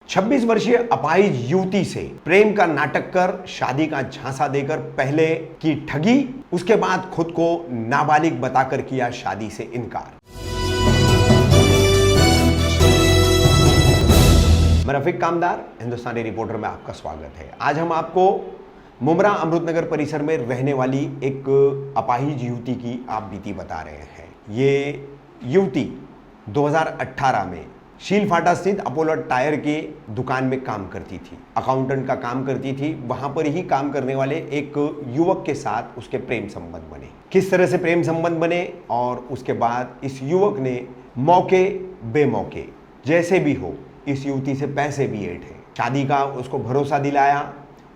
26 वर्षीय अपाहिज युवती से प्रेम का नाटक कर शादी का झांसा देकर पहले की ठगी, उसके बाद खुद को नाबालिग बताकर किया शादी से इनकार। मैं रफीक कामदार, हिंदुस्तानी रिपोर्टर में आपका स्वागत है। आज हम आपको मुमरा अमृतनगर परिसर में रहने वाली एक अपाहिज युवती की आप बीती बता रहे हैं। ये युवती 2018 में शीलफाटा स्थित अपोलो टायर की दुकान में काम करती थी, अकाउंटेंट का काम करती थी। वहां पर ही काम करने वाले एक युवक के साथ उसके प्रेम संबंध बने। किस तरह से प्रेम संबंध बने और उसके बाद इस युवक ने मौके बेमौके जैसे भी हो इस युवती से पैसे भी ऐंठे, शादी का उसको भरोसा दिलाया,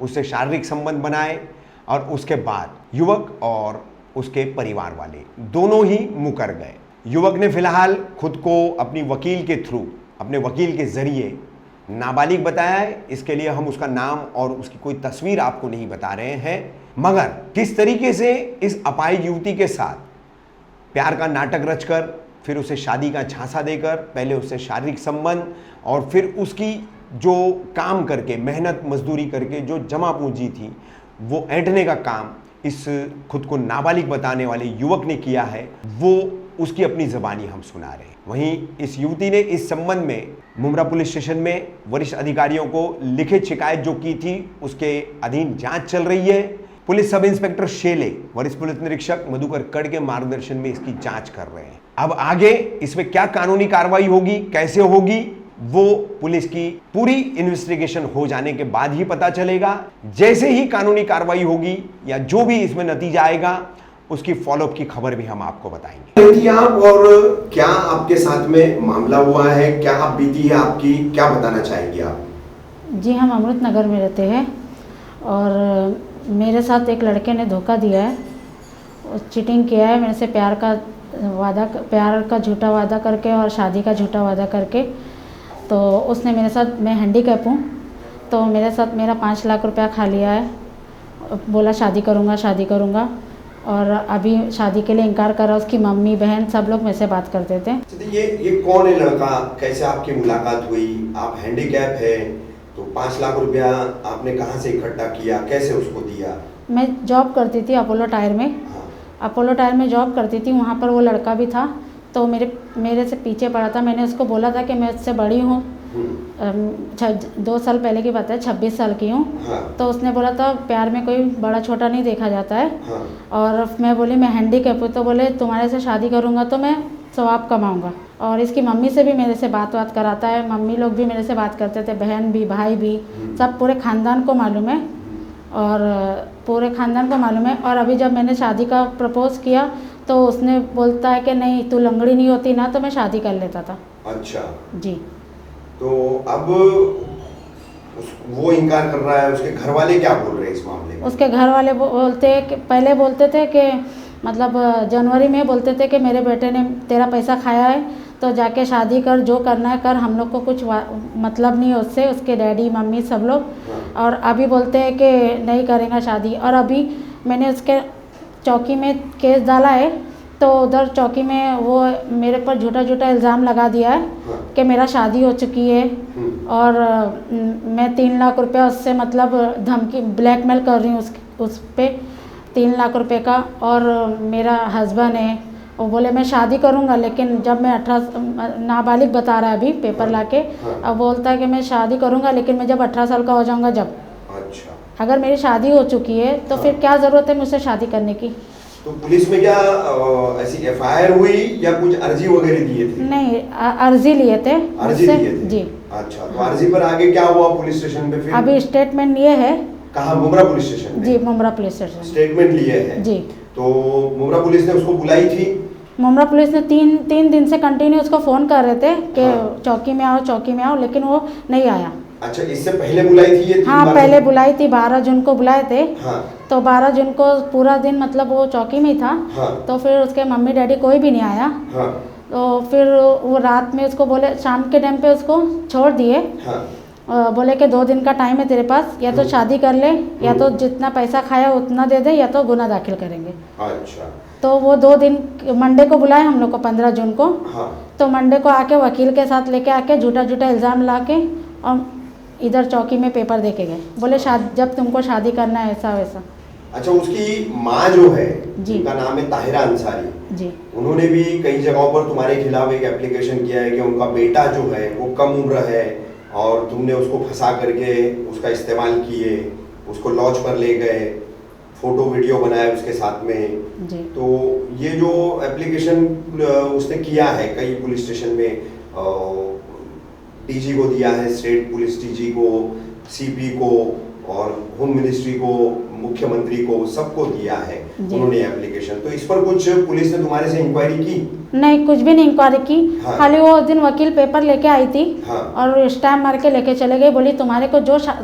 उससे शारीरिक संबंध बनाए और उसके बाद युवक और उसके परिवार वाले दोनों ही मुकर गए। युवक ने फिलहाल खुद को अपनी वकील के थ्रू, अपने वकील के जरिए नाबालिग बताया है। इसके लिए हम उसका नाम और उसकी कोई तस्वीर आपको नहीं बता रहे हैं, मगर किस तरीके से इस अपाहिज युवती के साथ प्यार का नाटक रचकर फिर उसे शादी का झांसा देकर पहले उससे शारीरिक संबंध और फिर उसकी जो काम करके मेहनत मजदूरी करके जो जमा पूंजी थी वो ऐंठने का काम इस खुद को नाबालिग बताने वाले युवक ने किया है, वो उसकी अपनी ज़बानी हम सुना रहे हैं। वहीं इस युवती ने इस संबंध में मुमरा पुलिस स्टेशन में वरिष्ठ अधिकारियों को लिखित शिकायत जो की थी उसके अधीन जांच चल रही है। पुलिस सब इंस्पेक्टर शेले, वरिष्ठ पुलिस निरीक्षक मधुकर कड़ के मार्गदर्शन में इसकी जांच कर रहे हैं। अब आगे इसमें क्या कानूनी कार्रवाई होगी, कैसे होगी, वो पुलिस की पूरी इन्वेस्टिगेशन हो जाने के बाद ही पता चलेगा। जैसे ही कानूनी कार्रवाई होगी या जो भी इसमें नतीजा आएगा उसकी फॉलोअप की खबर भी हम आपको बताएंगे। आप और क्या आपके साथ में मामला हुआ है, क्या आप बीती है आपकी, क्या बताना चाहेंगे आप? जी, हम अमृतनगर में रहते हैं और मेरे साथ एक लड़के ने धोखा दिया है, चीटिंग किया है मेरे से, प्यार का झूठा वादा करके और शादी का झूठा वादा करके। तो उसने मेरे साथ, मैं हैंडीकैप हूँ, तो मेरे साथ मेरा 5 लाख रुपया खा लिया है, बोला शादी करूँगा और अभी शादी के लिए इनकार कर रहा। उसकी मम्मी बहन सब लोग मेरे से बात करते थे। ये कौन है लड़का, कैसे आपकी मुलाकात हुई? आप हैंडीकैप है तो 5 लाख रुपया आपने कहाँ से इकट्ठा किया, कैसे उसको दिया? मैं जॉब करती थी अपोलो टायर में। हाँ। अपोलो टायर में जॉब करती थी, वहाँ पर वो लड़का भी था, तो मेरे से पीछे पड़ा था। मैंने उसको बोला था कि मैं उससे बड़ी हूँ, 2 साल पहले की बात है, 26 साल की हूँ। हाँ। तो उसने बोला था प्यार में कोई बड़ा छोटा नहीं देखा जाता है। हाँ। और मैं बोली मैं हैंडीकैप हूँ, तो बोले तुम्हारे से शादी करूँगा तो मैं सवाब कमाऊँगा। और इसकी मम्मी से भी मेरे से बात कराता है, मम्मी लोग भी मेरे से बात करते थे, बहन भी, भाई भी, सब पूरे ख़ानदान को मालूम है और पूरे ख़ानदान को मालूम है। और अभी जब मैंने शादी का प्रपोज़ किया तो उसने बोलता है कि नहीं, तू लंगड़ी नहीं होती ना, तो मैं शादी कर लेता था। अच्छा जी। तो अब वो इनकार कर रहा है, उसके घर वाले क्या बोल रहे हैं इस मामले में? उसके घर वाले पहले बोलते थे कि मतलब जनवरी में बोलते थे कि मेरे बेटे ने तेरा पैसा खाया है तो जाके शादी कर, जो करना है कर, हम लोग को कुछ मतलब नहीं है उससे, उसके डैडी मम्मी सब लोग। हाँ। और अभी बोलते हैं कि नहीं करेंगे शादी। और अभी मैंने उसके चौकी में केस डाला है, तो उधर चौकी में वो मेरे पर झूठा इल्ज़ाम लगा दिया है। हाँ। कि मेरा शादी हो चुकी है और मैं 3 लाख रुपया उससे मतलब धमकी, ब्लैकमेल कर रही हूँ उस पे 3 लाख रुपए का। और मेरा हस्बैंड है, वो बोले मैं शादी करूँगा, लेकिन जब मैं 18 नाबालिग बता रहा है अभी पेपर लाके। हाँ। अब बोलता है कि मैं शादी करूँगा लेकिन मैं जब 18 साल का हो जाऊँगा जब। अच्छा। अगर मेरी शादी हो चुकी है तो फिर क्या ज़रूरत है मुझसे शादी करने की? तो पुलिस में क्या ऐसी एफआईआर हुई या कुछ अर्जी वगैरह दिए थे? नहीं, अर्जी लिए थे। अर्जी लिए थे जी। अच्छा, तो अर्जी पर आगे क्या हुआ पुलिस स्टेशन पे फिर? अभी स्टेटमेंट लिए है। कहाँ, मुमरा पुलिस स्टेशन में? जी, मुमरा पुलिस स्टेशन स्टेटमेंट लिए है जी। तो मुमरा पुलिस ने उसको बुलाई थी? मुमरा पुलिस ने 3 दिन से कंटिन्यू उसको फ़ोन कर रहे थे कि हाँ। चौकी में आओ, लेकिन वो नहीं आया। अच्छा, इससे पहले बुलाई थी ये? हाँ, पहले बुलाई थी, 12 जून को बुलाए थे। हाँ। तो 12 जून को पूरा दिन मतलब वो चौकी में ही था। हाँ। तो फिर उसके मम्मी डैडी कोई भी नहीं आया। हाँ। तो फिर वो रात में उसको बोले, शाम के टाइम पे उसको छोड़ दिए। हाँ। बोले कि 2 दिन का टाइम है तेरे पास, या तो शादी कर ले या तो जितना पैसा खाया उतना दे दे, या तो गुना दाखिल करेंगे। अच्छा। तो वो 2 दिन, मंडे को बुलाए हम लोग को 15 जून को। हाँ। तो मंडे को आके वकील के साथ लेके आके झूठा इल्ज़ाम ला के और इधर चौकी में पेपर दे के गए, बोले जब तुमको शादी करना है ऐसा वैसा। अच्छा, उसकी माँ जो है, जी, उनका नाम है ताहिरा अंसारी जी, उन्होंने भी कई जगहों पर तुम्हारे खिलाफ एक एप्लीकेशन किया है कि उनका बेटा जो है वो कम उम्र है और तुमने उसको फंसा करके उसका इस्तेमाल किए, उसको लॉज पर ले गए, फोटो वीडियो बनाए उसके साथ में। जी। तो ये जो एप्लीकेशन उसने किया है कई पुलिस स्टेशन में, डीजी को दिया है, स्टेट पुलिस डीजी को, सीपी को और होम मिनिस्ट्री को, मुख्यमंत्री को, सबको दिया है उन्होंने एप्लीकेशन। तो इस पर कुछ पुलिस ने तुम्हारे से इंक्वायरी की? नहीं, कुछ भी नहीं इंक्वायरी की। हाँ। खाली वो दिन वकील पेपर लेके आई थी। हाँ। और स्टैम्प मार के लेके चले गए, बोली तुम्हारे को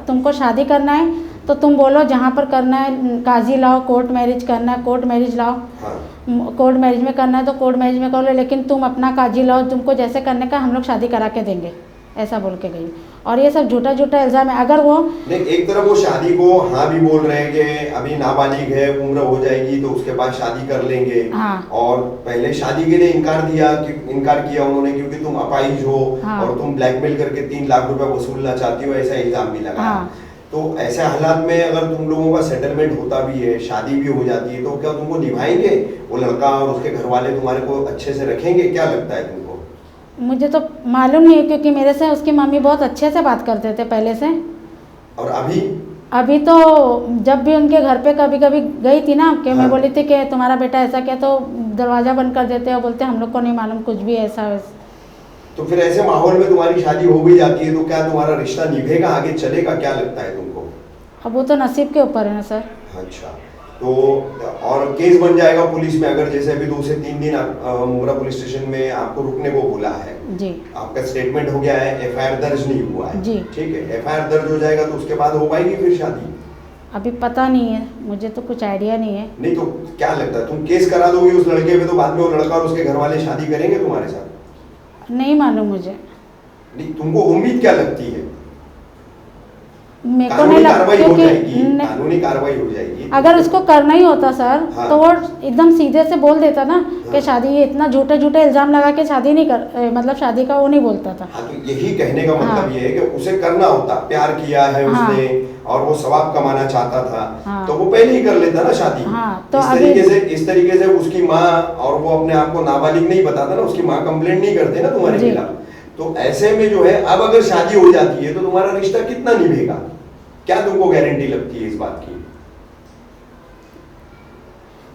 तुमको शादी करना है तो तुम बोलो जहाँ पर करना है, काजी लाओ, कोर्ट मैरिज करना है कोर्ट मैरिज लाओ। हाँ। कोर्ट मैरिज में करना है तो कोर्ट मैरिज में कर लो, लेकिन तुम अपना काजी लाओ, तुमको जैसे करने का हम लोग शादी करा के देंगे, ऐसा बोल के गई। और ये सब झूठा झूठा इल्ज़ाम है। अगर वो नहीं, एक तरफ वो शादी को हाँ भी बोल रहे हैं कि अभी नाबालिग है, उम्र हो जाएगी तो उसके बाद शादी कर लेंगे। हाँ। और पहले शादी के लिए इनकार किया उन्होंने, क्योंकि तुम अपाहिज हो। हाँ। और तुम ब्लैकमेल करके 3 लाख रुपए वसूलना चाहती हो, ऐसा इल्जाम भी लगा। हाँ। तो ऐसे हालात में अगर तुम लोगों का सेटलमेंट होता भी है, शादी भी हो जाती है, तो क्या तुमको निभाएंगे वो लड़का और उसके घर वाले, तुम्हारे को अच्छे से रखेंगे? क्या लगता है तुमको? मुझे तो मालूम नहीं है, क्योंकि मेरे से उसकी मम्मी बहुत अच्छे से बात करते थे पहले से। और अभी तो जब भी उनके घर पे कभी कभी गई थी ना कि हाँ। मैं बोली थी कि तुम्हारा बेटा ऐसा क्या, तो दरवाज़ा बंद कर देते और बोलते हम लोग को नहीं मालूम कुछ भी ऐसा वैसा। तो फिर ऐसे माहौल में तुम्हारी शादी हो भी जाती है तो क्या तुम्हारा रिश्ता निभेगा, आगे चलेगा? क्या लगता है तुमको? अब वो तो नसीब के ऊपर है ना सर। अच्छा, तो और केस बन जाएगा पुलिस में अगर जैसे अभी 2 से 3 दिन मुमरा पुलिस स्टेशन में आपको रुकने को बोला है जी, आपका स्टेटमेंट हो गया है, एफआईआर दर्ज नहीं हुआ है जी, ठीक है, एफआईआर दर्ज हो जाएगा तो उसके बाद हो पाएगी फिर शादी? अभी पता नहीं है, मुझे तो कुछ आइडिया नहीं है। नहीं तो क्या लगता है तुम केस करा दोगे उस लड़के पे तो बाद में वो लड़का और उसके घर वाले शादी करेंगे तुम्हारे साथ? नहीं मालूम मुझे। नहीं, तुमको उम्मीद क्या लगती है? मेरे को कानूनी नहीं कार्रवाई लगता, हो क्योंकि जाएगी, कानूनी कार्रवाई हो जाएगी। अगर उसको करना ही होता सर हाँ। तो वो एकदम सीधे से बोल देता ना कि हाँ। शादी, ये इतना झूठे झूठे इल्जाम लगा के शादी नहीं कर, मतलब शादी का वो नहीं बोलता था। हाँ, तो यही कहने का मतलब हाँ। ये है कि उसे करना होता, प्यार किया है हाँ। उसने और वो सवाब कमाना चाहता था। हाँ। तो वो पहले ही कर लेता ना शादी। हाँ, तो इस तरीके से उसकी माँ, और वो अपने आप को नाबालिग नहीं बताता ना, उसकी माँ कंप्लेंट नहीं करते ना तुम्हारे जी। खिलाफ। तो ऐसे में जो है अब अगर शादी हो जाती है तो तुम्हारा रिश्ता कितना निभेगा? क्या तुमको गारंटी लगती है इस बात की?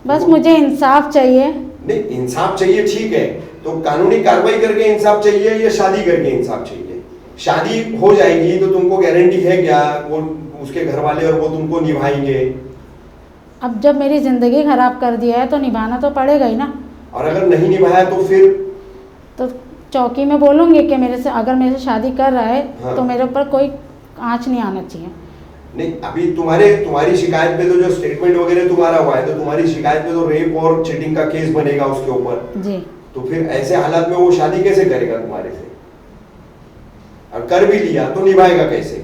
बस मुझे इंसाफ चाहिए। नहीं, इंसाफ चाहिए ठीक है, तो कानूनी कार्रवाई करके इंसाफ चाहिए या शादी करके इंसाफ चाहिए? शादी हो जाएगी तो तुमको गारंटी है क्या वो उसके घर वाले और वो तुमको निभाएंगे? अब जब मेरी ज़िंदगी ख़राब कर दिया है तो निभाना तो पड़ेगा ही ना। और अगर नहीं निभाया तो फिर? तो चौकी में बोलूँगी कि अगर मेरे से शादी कर रहा है हाँ। तो मेरे ऊपर कोई आँच नहीं आना चाहिए। नहीं, अभी तुम्हारी शिकायत पे तो जो स्टेटमेंट वगैरह तुम्हारा हुआ है तो तुम्हारी शिकायत पे तो रेप और चीटिंग का केस बनेगा उसके ऊपर। जी। तो फिर ऐसे हालात में वो शादी कैसे करेगा तुम्हारे से? और कर भी लिया तो निभाएगा कैसे?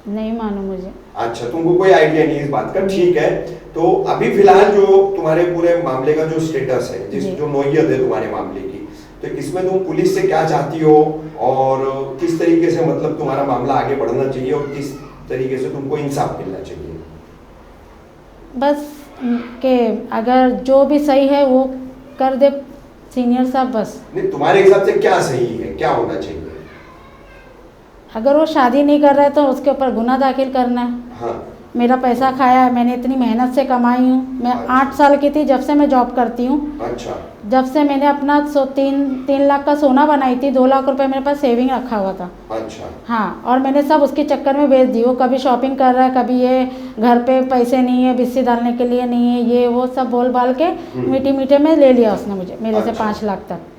नहीं मालूम मुझे। अच्छा, तुमको कोई आइडिया नहीं इस बात का, ठीक है। तो अभी फिलहाल जो तुम्हारे पूरे मामले का जो स्टेटस है, जो नौयत है तुम्हारे मामले की, तो इसमें तुम पुलिस से क्या चाहती हो और किस तरीके से मतलब तुम्हारा मामला आगे बढ़ना चाहिए और किस तरीके से तुमको इंसाफ मिलना चाहिए? बस कि अगर जो भी सही है वो कर दे सीनियर साहब, बस। नहीं, तुम्हारे हिसाब से क्या सही है, क्या होना चाहिए? अगर वो शादी नहीं कर रहा है तो उसके ऊपर गुना दाखिल करना है। हाँ। मेरा पैसा खाया है, मैंने इतनी मेहनत से कमाई हूँ। मैं 8 साल की थी जब से मैं जॉब करती हूँ। अच्छा। जब से मैंने अपना 3 लाख का सोना बनाई थी, 2 लाख रुपए मेरे पास सेविंग रखा हुआ था। अच्छा। हाँ, और मैंने सब उसके चक्कर में बेच दी। वो कभी शॉपिंग कर रहा है, कभी ये घर पे पैसे नहीं है, बिस्सी डालने के लिए नहीं है, ये वो सब बोल बाल के मीठे मीठे में ले लिया उसने मुझे, मेरे से 5 लाख तक।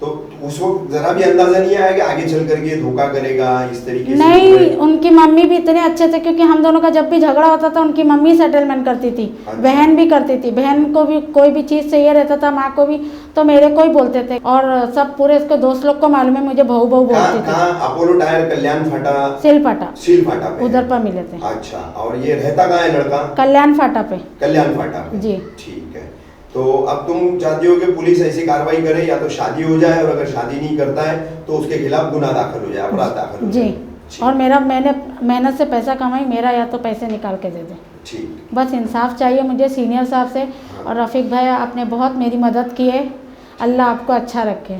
तो उस वक्त जरा भी अंदाजा नहीं आया कि आगे चल करके धोखा करेगा इस तरीके से? नहीं, उनकी मम्मी भी इतने अच्छे थे, क्योंकि हम दोनों का जब भी झगड़ा होता था उनकी मम्मी सेटलमेंट करती थी। अच्छा। बहन भी करती थी, बहन को भी कोई भी चीज़ चाहिए रहता था, माँ को भी, तो मेरे को ही बोलते थे। और सब पूरे इसके दोस्त लोग को मालूम है, मुझे बहू बहू बोलती थी। अपोलो टायर कल्याण फाटा? सिल फाटा पे उधर पर मिले थे। अच्छा, और ये रहता कहाँ है लड़का? कल्याण फाटा पे। कल्याण फाटा पे। जी। ठीक है। तो अब तुम चाहती हो कि पुलिस ऐसी कार्रवाई करे, या तो शादी हो जाए, और अगर शादी नहीं करता है तो उसके खिलाफ गुनाह दाखिल हो जाए, अपराध दाखिल हो जी। जाए। और मैंने मेहनत से पैसा कमाई, मेरा या तो पैसे निकाल के दे दे। ठीक। बस इंसाफ चाहिए मुझे सीनियर साहब से। और रफ़ीक भाई आपने बहुत मेरी मदद की है, अल्लाह आपको अच्छा रखे।